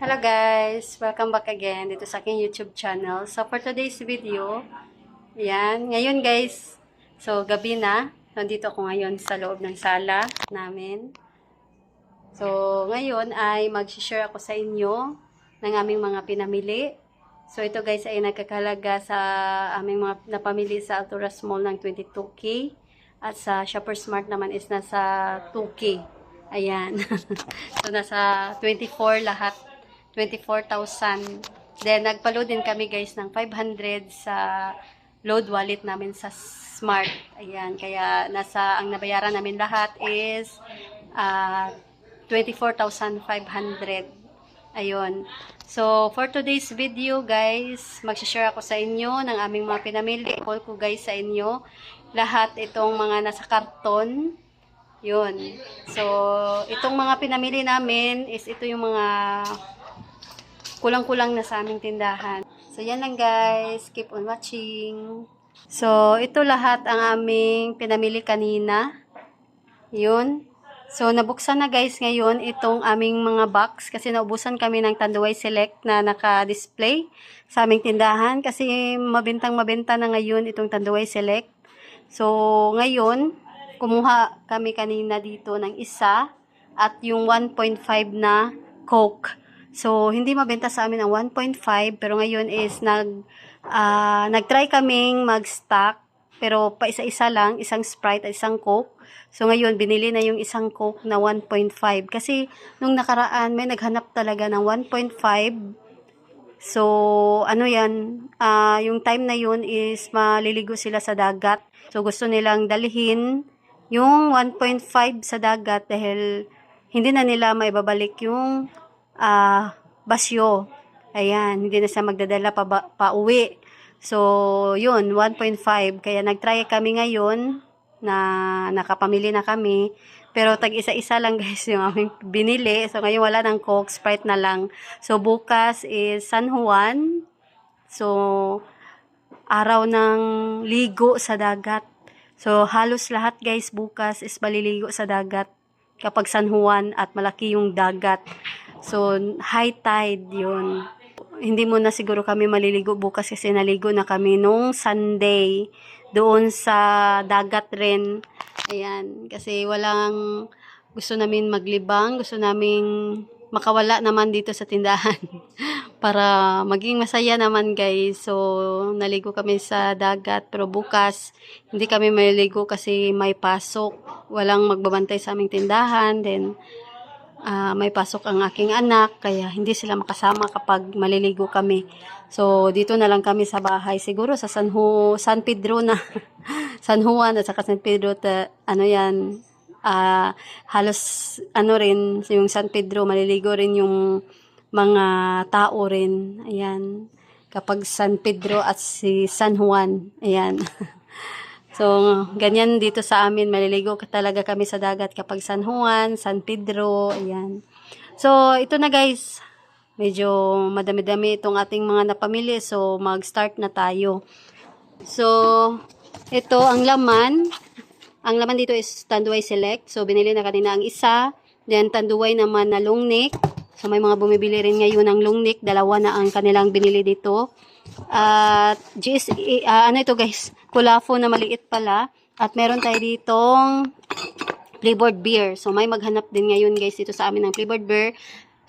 Hello guys! Welcome back again dito sa aking YouTube channel. So for today's video, ngayon guys, so gabi na, nandito ako ngayon sa loob ng sala namin. So ngayon ay mag-share ako sa inyo ng aming mga pinamili. So ito guys ay nagkakalaga sa aming mga napamili sa Alturas Mall ng 22K at sa Shoppers Mart naman is nasa 2K. Ayan. So nasa 24 lahat. 24,000. Then, nagpa-load din kami guys ng 500 sa load wallet namin sa Smart. Ayan, kaya ang nabayaran namin lahat is 24,500. Ayun. So, for today's video guys, mag-share ako sa inyo ng aming mga pinamili. Call ko guys sa inyo. Lahat itong mga nasa karton. Yun. So, itong mga pinamili namin is ito yung mga kulang-kulang na sa aming tindahan. So, yan lang guys. Keep on watching. So, ito lahat ang aming pinamili kanina. Yun. So, nabuksan na guys ngayon itong aming mga box kasi naubusan kami ng Tanduay Select na naka-display sa aming tindahan kasi mabentang-mabenta na ngayon itong Tanduay Select. So, ngayon, kumuha kami kanina dito ng isa at yung 1.5 na Coke. So, hindi mabenta sa amin ang 1.5, pero ngayon is nag-try kaming mag-stock, pero pa isa-isa lang, isang Sprite at isang Coke. So, ngayon, binili na yung isang Coke na 1.5. Kasi, nung nakaraan, may naghanap talaga ng 1.5. So, ano yan, yung time na yun is maliligo sila sa dagat. So, gusto nilang dalhin yung 1.5 sa dagat dahil hindi na nila maibabalik yung basyo. Ayan, hindi na siya magdadala pa uwi. So, yun, 1.5. Kaya nag-try kami ngayon na nakapamili na kami. Pero tag isa-isa lang guys yung aming binili. So, ngayon wala ng Coke, Sprite na lang. So, bukas is San Juan. So, araw ng ligo sa dagat. So, halos lahat guys bukas is maliligo sa dagat kapag San Juan at malaki yung dagat. So, high tide yun. Hindi mo na siguro kami maliligo bukas kasi naligo na kami nung Sunday doon sa dagat rin. Ayan, kasi gusto namin maglibang, gusto namin makawala naman dito sa tindahan para maging masaya naman guys. So, naligo kami sa dagat pero bukas hindi kami maliligo kasi may pasok. Walang magbabantay sa aming tindahan. Then, may pasok ang aking anak, kaya hindi sila makasama kapag maliligo kami. So, dito na lang kami sa bahay. Siguro sa San Pedro na. San Juan at saka San Pedro, halos, rin, yung San Pedro, maliligo rin yung mga tao rin. Ayan. Kapag San Pedro at si San Juan. Ayan. So, ganyan dito sa amin, maliligo talaga kami sa dagat kapag San Juan, San Pedro, ayan. So, ito na guys, medyo madami-dami itong ating mga napamili, so mag-start na tayo. So, ito ang laman dito is Tanduay Select, so binili na kanina ang isa, then Tanduay naman na long neck, so may mga bumibili rin ngayon ng long neck, dalawa na ang kanilang binili dito. At ito guys, kulafo na maliit pala. At meron tayo ditong flavored beer. So may maghanap din ngayon guys dito sa amin ng flavored beer.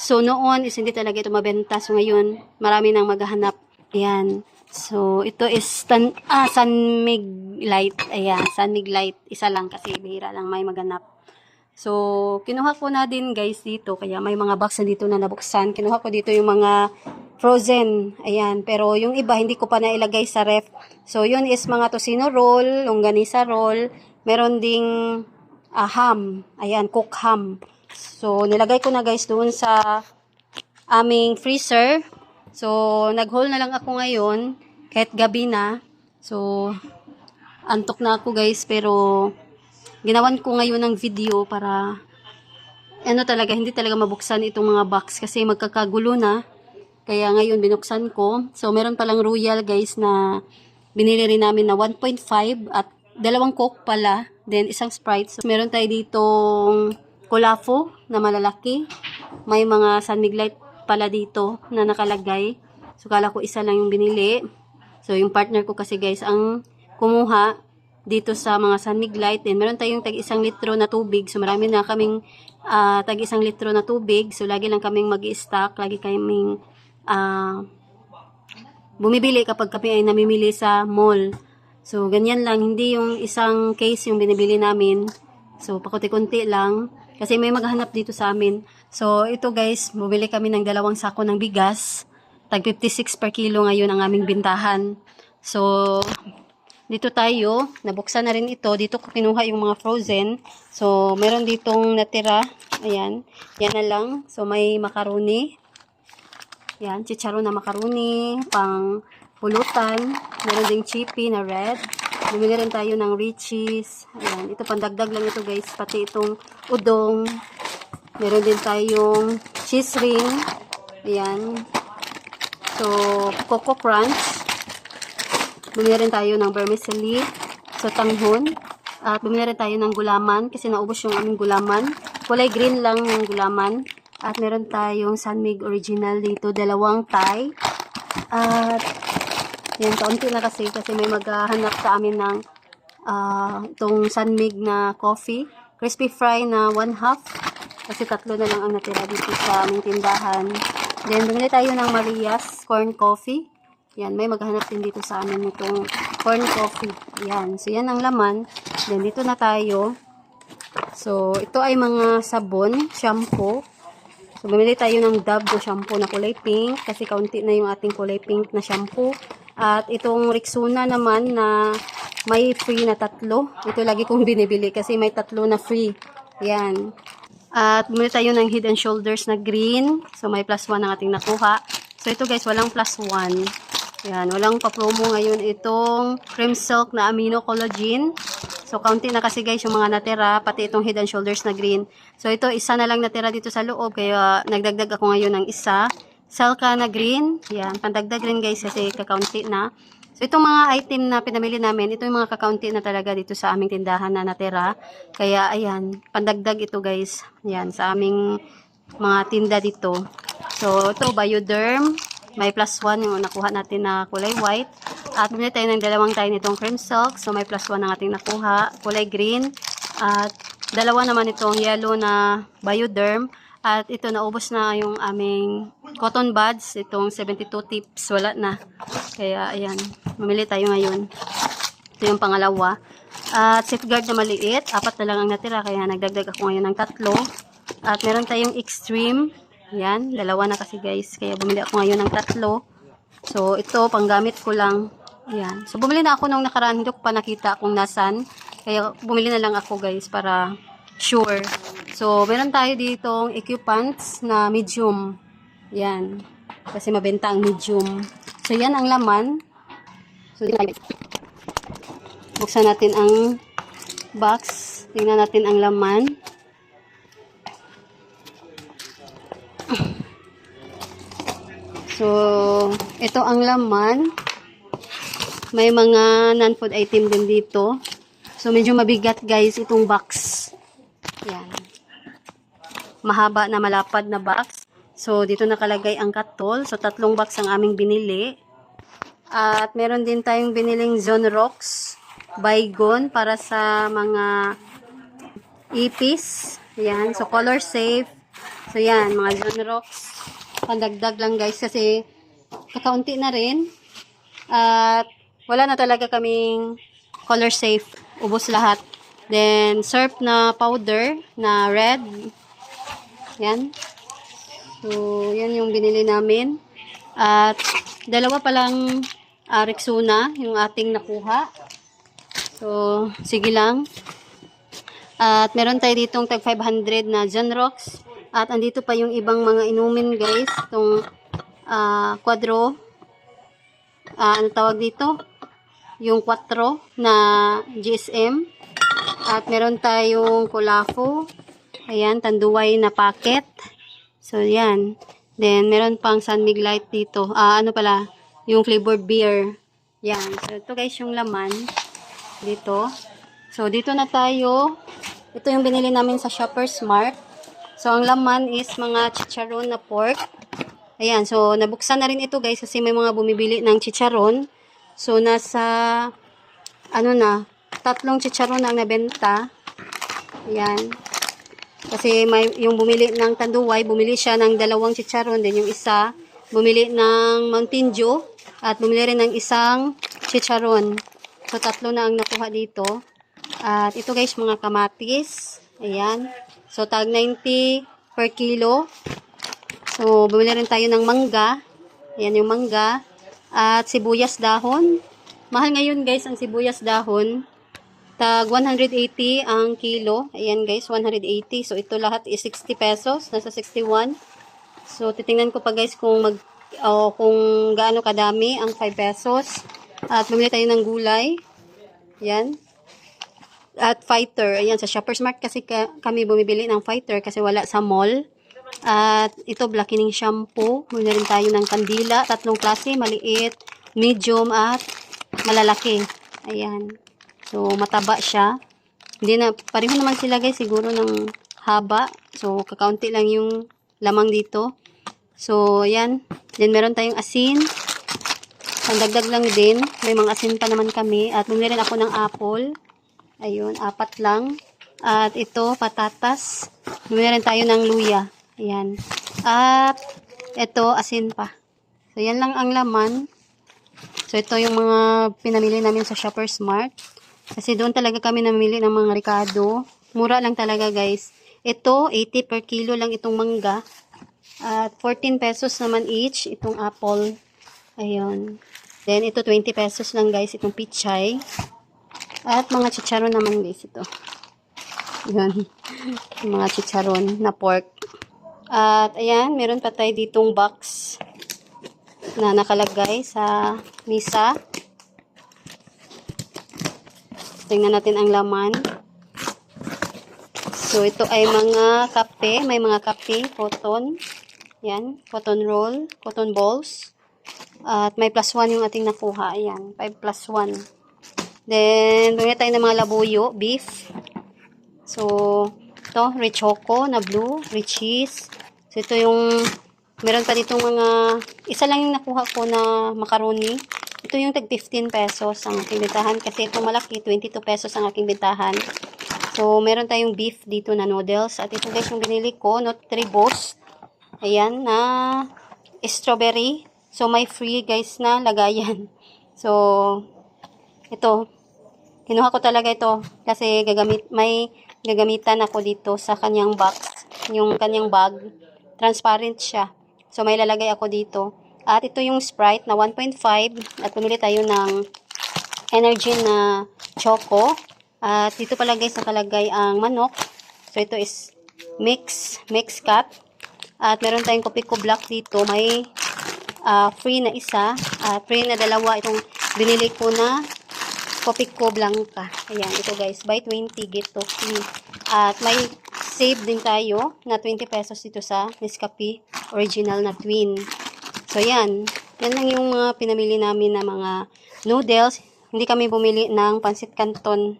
So noon is hindi talaga ito mabenta. So ngayon marami nang maghahanap. Ayan. So ito is San Mig Light. Ayan, San Mig Light. Isa lang kasi bihira lang may maghanap. So, kinuha ko na din guys dito. Kaya may mga box na dito na nabuksan. Kinuha ko dito yung mga frozen. Ayan. Pero yung iba hindi ko pa nailagay sa ref. So, yun is mga tocino roll, longganisa roll. Meron ding ham. Ayan, cook ham. So, nilagay ko na guys doon sa aming freezer. So, nag-haul na lang ako ngayon. Kahit gabi na. So, antok na ako guys. Pero ginawan ko ngayon ng video para hindi talaga mabuksan itong mga box kasi magkakagulo na. Kaya ngayon binuksan ko. So meron palang Royal guys na binili rin namin na 1.5 at dalawang Coke pala, then isang Sprite. So meron tayo ditong kulafo na malalaki. May mga San Mig Light pala dito na nakalagay. So, kala ko isa lang yung binili. So, yung partner ko kasi guys, ang kumuha dito sa mga Sunmig Light. Then, meron tayong tag 1 litro na tubig. So, marami na kaming tag 1 litro na tubig. So, lagi lang kaming mag-i-stock. Lagi kaming bumibili kapag kami ay namimili sa mall. So, ganyan lang. Hindi yung isang case yung binibili namin. So, pakunti-kunti lang. Kasi may maghanap dito sa amin. So, ito guys, bumili kami ng 2 sako ng bigas. Tag 56 per kilo ngayon ang aming bintahan. So, dito tayo. Nabuksan na rin ito. Dito ko kinuha yung mga frozen. So, meron ditong natira. Ayan. Yan na lang. So, may macaroni. Yan, chicharon na macaroni, pang pulutan. Meron ding chippy na red. Bumili rin tayo ng Richeese. Ayan, ito pandagdag lang ito guys. Pati itong udong. Meron din tayong cheese ring. Ayan. So, Coco Crunch. Bumili rin tayo ng vermicelli. So, tanghon. At bumili rin tayo ng gulaman kasi naubos yung aming gulaman. Kulay green lang yung gulaman. At meron tayong Sunmig original dito, 2 Thai. At yan, kaunti na kasi may maghahanap sa amin ng itong Sunmig na coffee. Crispy fry na 1/2. Kasi 3 na lang ang natira dito sa aming tindahan. Then, bumili tayo ng Maria's corn coffee. Yan, may maghahanap din dito sa amin itong corn coffee. Yan, so yan ang laman. Then, dito na tayo. So, ito ay mga sabon, shampoo. So, bumili tayo ng Dove shampoo na kulay pink kasi kaunti na yung ating kulay pink na shampoo. At itong Rexona naman na may free na 3. Ito lagi kong binibili kasi may 3 na free. Yan. At bumili tayo ng Head and Shoulders na green. So, may +1 ang ating nakuha. So, ito guys, walang +1. Yan. Walang pa-promo ngayon itong Cream Silk na Amino Collagen. So, kaunti na kasi guys yung mga natira, pati itong Head and Shoulders na green. So, ito, isa na lang natira dito sa loob, kaya nagdagdag ako ngayon ng isa. Salka na green, yan, pandagdag rin guys kasi kakaunti na. So, itong mga item na pinamili namin, ito yung mga kakaunti na talaga dito sa aming tindahan na natira. Kaya, ayan, pandagdag ito guys, yan, sa aming mga tinda dito. So, ito, Bioderm, may +1 yung nakuha natin na kulay white. At bumili tayo ng 2 tayo nitong Cream Silk. So, may +1 ang ating nakuha. Kulay green. At 2 naman itong yellow na Bioderm. At ito, naubos na yung aming cotton buds. Itong 72 tips. Wala na. Kaya, ayan. Mamili tayo ngayon. Ito yung pangalawa. At safeguard na maliit. 4 na lang ang natira. Kaya nagdagdag ako ngayon ng 3. At meron tayong extreme. Ayan. 2 na kasi guys. Kaya bumili ako ngayon ng 3. So, ito, panggamit ko lang. Ayan. So, bumili na ako nung nakaraan. Hindi ko pa nakita kung nasan. Kaya, bumili na lang ako guys para sure. So, meron tayo ditong equipants na medium. Ayan. Kasi mabenta ang medium. So, yan ang laman. So, buksan natin ang box. Tingnan natin ang laman. So, ito ang laman. May mga non-food item din dito. So, medyo mabigat guys itong box. Yan. Mahaba na malapad na box. So, dito nakalagay ang katol. So, 3 box ang aming binili. At meron din tayong biniling Zonrox Baygon para sa mga ipis. Yan. So, color safe. So, yan. Mga Zonrox. Pandagdag lang guys kasi kakaunti na rin. At wala na talaga kaming color safe. Ubos lahat. Then, surf na powder na red. Yan. So, yan yung binili namin. At, 2 pa lang Rexona yung ating nakuha. So, sige lang. At, meron tayo ditong tag 500 na Zonrox. At, andito pa yung ibang mga inumin guys. Itong Quadro. Ano tawag dito? Yung 4 na GSM. At meron tayong Kulafo. Ayan, tanduay na packet. So, yan. Then, meron pang Sunmig Light dito. Ano pala? Yung flavored beer. Yan. So, ito guys yung laman. Dito. So, dito na tayo. Ito yung binili namin sa Shoppers Mart. So, ang laman is mga chicharon na pork. Ayan, so nabuksan na rin ito guys kasi may mga bumibili ng chicharon. So nasa, ano na, 3 chicharon na ang nabenta. Ayan. Kasi may, yung bumili ng Tanduay, bumili siya ng 2 chicharon. Then yung isa, bumili ng Mountain Dew. At bumili rin ng isang chicharon. So 3 na ang nakuha dito. At ito guys, mga kamatis. Ayan. So tag 90 per kilo. So bumili rin tayo ng mangga. Ayan yung mangga. At sibuyas dahon. Mahal ngayon guys ang sibuyas dahon. Tag 180 ang kilo. Ayan guys, 180. So ito lahat is 60 pesos. Nasa 61. So titingnan ko pa guys kung kung gaano kadami ang 5 pesos. At bumili tayo ng gulay. Ayan. At fighter. Ayan, sa Shoppers Mart kasi kami bumibili ng fighter kasi wala sa mall. At ito, blackening shampoo. Bumili rin tayo ng kandila. 3 klase, maliit, medium, at malalaki. Ayan. So, mataba siya. Hindi na, pareho naman sila guys, siguro ng haba. So, kakaunti lang yung lamang dito. So, ayan. Then, meron tayong asin. Pandagdag lang din. May mga asin pa naman kami. At bumili rin ako ng apple. Ayun, 4 lang. At ito, patatas. Bumili rin tayo ng luya. Ayan. At ito, asin pa. So, yan lang ang laman. So, ito yung mga pinamili namin sa Shoppers Mart. Kasi doon talaga kami namili ng mga Ricardo. Mura lang talaga guys. Ito, 80 per kilo lang itong mangga. At 14 pesos naman each itong apple. Ayun. Then, ito 20 pesos lang guys itong pichay. At mga chicharon naman guys ito. Ayun. Mga chicharon na pork. At ayan, meron pa tayo ditong box na nakalagay sa misa. Tingnan natin ang laman. So, ito ay mga kape. May mga kape, cotton. Yan, cotton roll, cotton balls. At may +1 yung ating nakuha. Ayan, 5 + 1. Then, bumili tayo ng mga labuyo, beef. So, ito, rich choco na blue, rich cheese. So, ito yung, meron pa ditong mga, isa lang yung nakuha ko na macaroni. Ito yung tag 15 pesos ang aking bintahan. Kasi itong malaki, 22 pesos ang aking bintahan. So, meron tayong beef dito na noodles. At ito guys yung binili ko, Nutriboost. Ayan, na strawberry. So, may free guys na lagayan. So, ito. Kinuha ko talaga ito. Kasi may gagamitan ako dito sa kanyang box. Yung kanyang bag. Transparent siya. So, may lalagay ako dito. At ito yung Sprite na 1.5. At pumili tayo ng energy na choco. At dito pala guys nakalagay ang manok. So, ito is mix cut. At meron tayong Kopiko Black dito. May free na isa. Free na 2. Itong binili ko na Kopiko Blanca. Ayan, ito guys. Buy 20, get 2 free. At may save din tayo na 20 pesos dito sa Nescafe Original na Twin. So, yan. Yan lang yung mga pinamili namin na mga noodles. Hindi kami bumili ng Pansit Canton.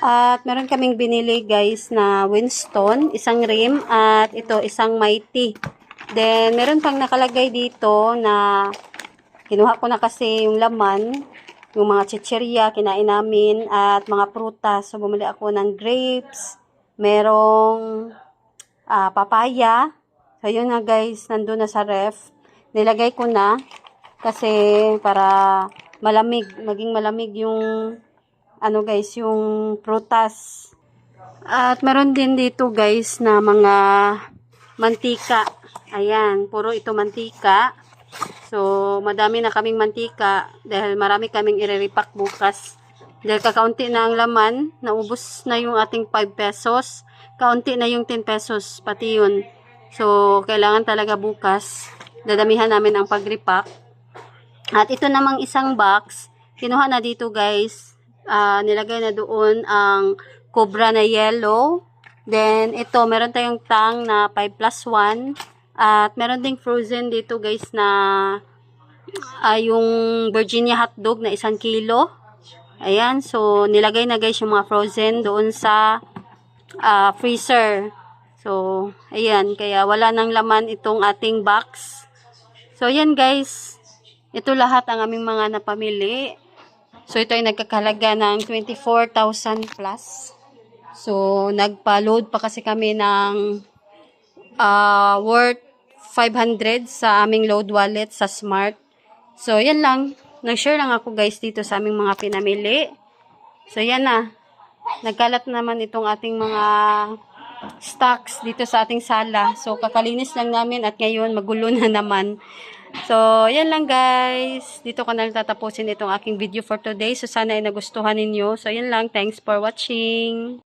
At meron kaming binili guys na Winston, isang rim, at ito isang Mighty. Then meron pang nakalagay dito na kinuha ko na kasi yung laman, yung mga chichirya kinain namin at mga prutas. So bumili ako ng grapes, merong papaya. So yun na guys, nandun na sa ref. Nilagay ko na kasi para malamig, maging malamig yung ano guys, yung prutas. At meron din dito guys na mga mantika. Ayan, puro ito mantika. So, madami na kaming mantika dahil marami kaming i-repack bukas. Dahil kakaunti na ang laman, naubos na yung ating 5 pesos. Kaunti na yung 10 pesos, pati yun. So, kailangan talaga bukas. Dadamihan namin ang pag-repack. At ito namang isang box, kinuha na dito guys. Nilagay na doon ang Cobra na yellow. Then, ito, meron tayong tang na 5 + 1. At meron ding frozen dito guys na yung Virginia hotdog na 1 kilo. Ayan, so nilagay na guys yung mga frozen doon sa freezer. So, ayan, kaya wala nang laman itong ating box. So, yan guys. Ito lahat ang aming mga napamili. So, ito ay nagkakalaga ng 24,000 plus. So, nagpa-load pa kasi kami ng worth 500 sa aming load wallet sa Smart. So, yan lang. Nag-share lang ako guys dito sa aming mga pinamili. So, yan na. Nagkalat naman itong ating mga stocks dito sa ating sala. So, kakalinis lang namin at ngayon magulo na naman. So, yan lang guys. Dito ko na lang tatapusin itong aking video for today. So, sana ay nagustuhan ninyo. So, yan lang. Thanks for watching.